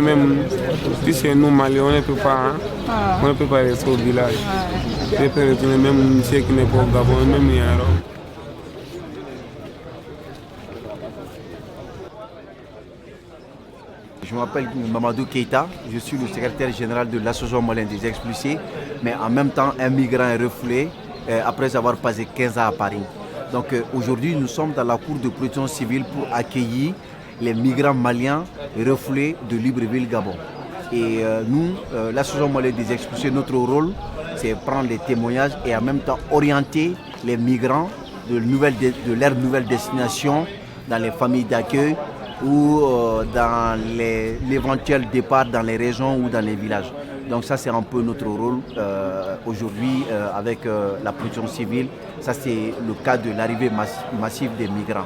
Même si c'est nous Mali, on ne peut pas, on ne peut pas rester au village. Je peux retourner même ceux qui n'est pas au Gabon, même hier. Je m'appelle Mamadou Keïta, je suis le secrétaire général de l'association malienne des expulsés, mais en même temps un migrant refoulé après avoir passé 15 ans à Paris. Donc aujourd'hui nous sommes dans la cour de protection civile pour accueillir les migrants maliens refoulés de Libreville, Gabon. Et nous, l'association malienne des expulsés, notre rôle, c'est prendre les témoignages et en même temps orienter les migrants de leur nouvelle destination dans les familles d'accueil ou dans l'éventuel départ dans les régions ou dans les villages. Donc ça c'est un peu notre rôle aujourd'hui avec la protection civile. Ça c'est le cas de l'arrivée massive des migrants.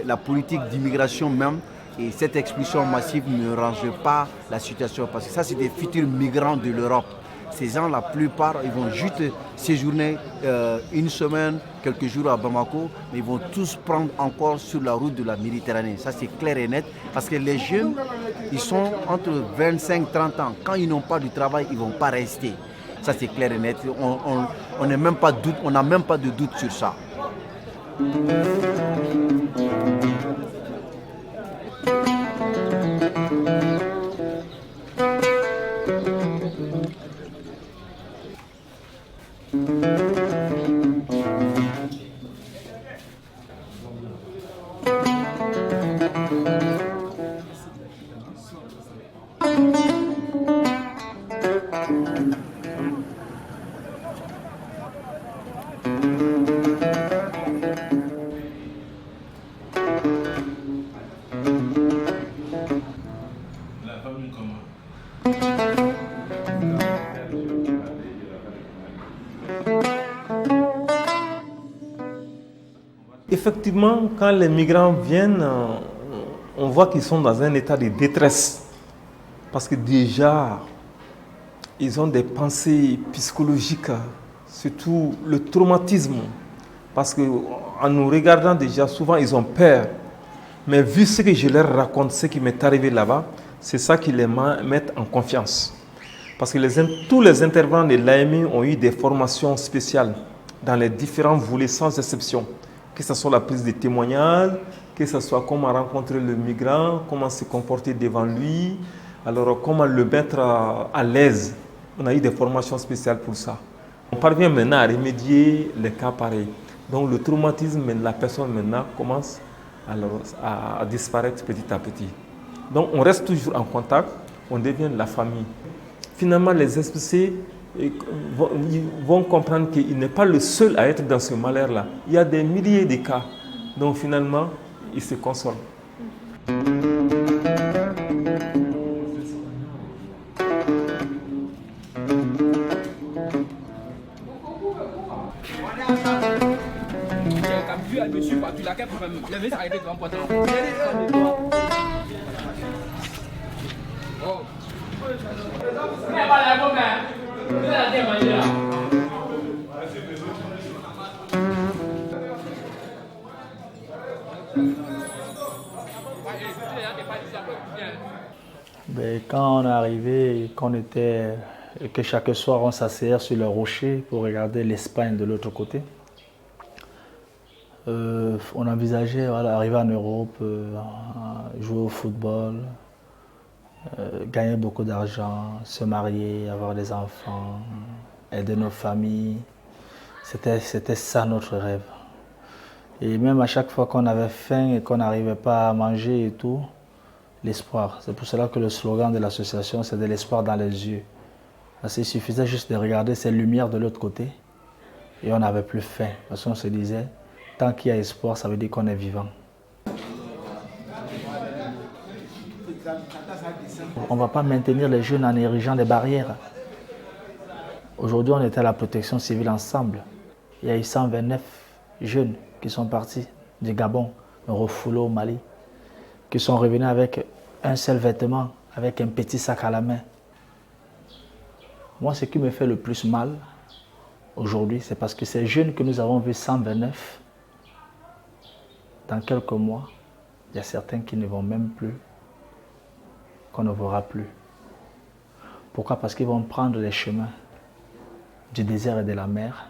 La politique d'immigration même et cette expulsion massive ne range pas la situation parce que ça c'est des futurs migrants de l'Europe. Ces gens, la plupart, ils vont juste séjourner une semaine, quelques jours à Bamako, mais ils vont tous prendre encore sur la route de la Méditerranée. Ça c'est clair et net parce que les jeunes, ils sont entre 25 et 30 ans. Quand ils n'ont pas de travail, ils ne vont pas rester. Ça c'est clair et net. On n'a même pas de doute sur ça. Effectivement, quand les migrants viennent, on voit qu'ils sont dans un état de détresse. Parce que déjà, ils ont des pensées psychologiques, surtout le traumatisme. Parce qu'en nous regardant déjà, souvent ils ont peur. Mais vu ce que je leur raconte, ce qui m'est arrivé là-bas, c'est ça qui les met en confiance. Parce que tous les intervenants de l'AMI ont eu des formations spéciales dans les différents volets sans exception. Que ce soit la prise de témoignages, que ce soit comment rencontrer le migrant, comment se comporter devant lui, alors comment le mettre à l'aise. On a eu des formations spéciales pour ça. On parvient maintenant à remédier les cas pareils. Donc le traumatisme de la personne maintenant commence alors à disparaître petit à petit. Donc on reste toujours en contact, on devient la famille. Finalement les expulsés vont comprendre qu'il n'est pas le seul à être dans ce malheur-là. Il y a des milliers de cas. Donc finalement, ils se consolent. quel problème? Le ministre a arrêté devant porte. Oh. Ben, quand on est arrivé, que chaque soir on s'asseyait sur le rocher pour regarder l'Espagne de l'autre côté, on envisageait arriver en Europe, jouer au football, gagner beaucoup d'argent, se marier, avoir des enfants, aider nos familles. C'était ça notre rêve. Et même à chaque fois qu'on avait faim et qu'on n'arrivait pas à manger et tout, l'espoir. C'est pour cela que le slogan de l'association, c'est de l'espoir dans les yeux. Parce qu'il suffisait juste de regarder ces lumières de l'autre côté et on n'avait plus faim. Parce qu'on se disait, tant qu'il y a espoir, ça veut dire qu'on est vivant. On ne va pas maintenir les jeunes en érigeant des barrières. Aujourd'hui, on était à la protection civile ensemble. Il y a eu 129 jeunes qui sont partis du Gabon, refoulés au Mali, qui sont revenus avec un seul vêtement, avec un petit sac à la main. Moi, ce qui me fait le plus mal aujourd'hui, c'est parce que ces jeunes que nous avons vus 129, dans quelques mois, il y a certains qui ne vont même plus, qu'on ne verra plus. Pourquoi? Parce qu'ils vont prendre les chemins du désert et de la mer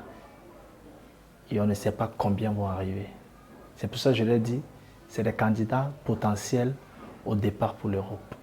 et on ne sait pas combien vont arriver. C'est pour ça que je l'ai dit, c'est des candidats potentiels au départ pour l'Europe.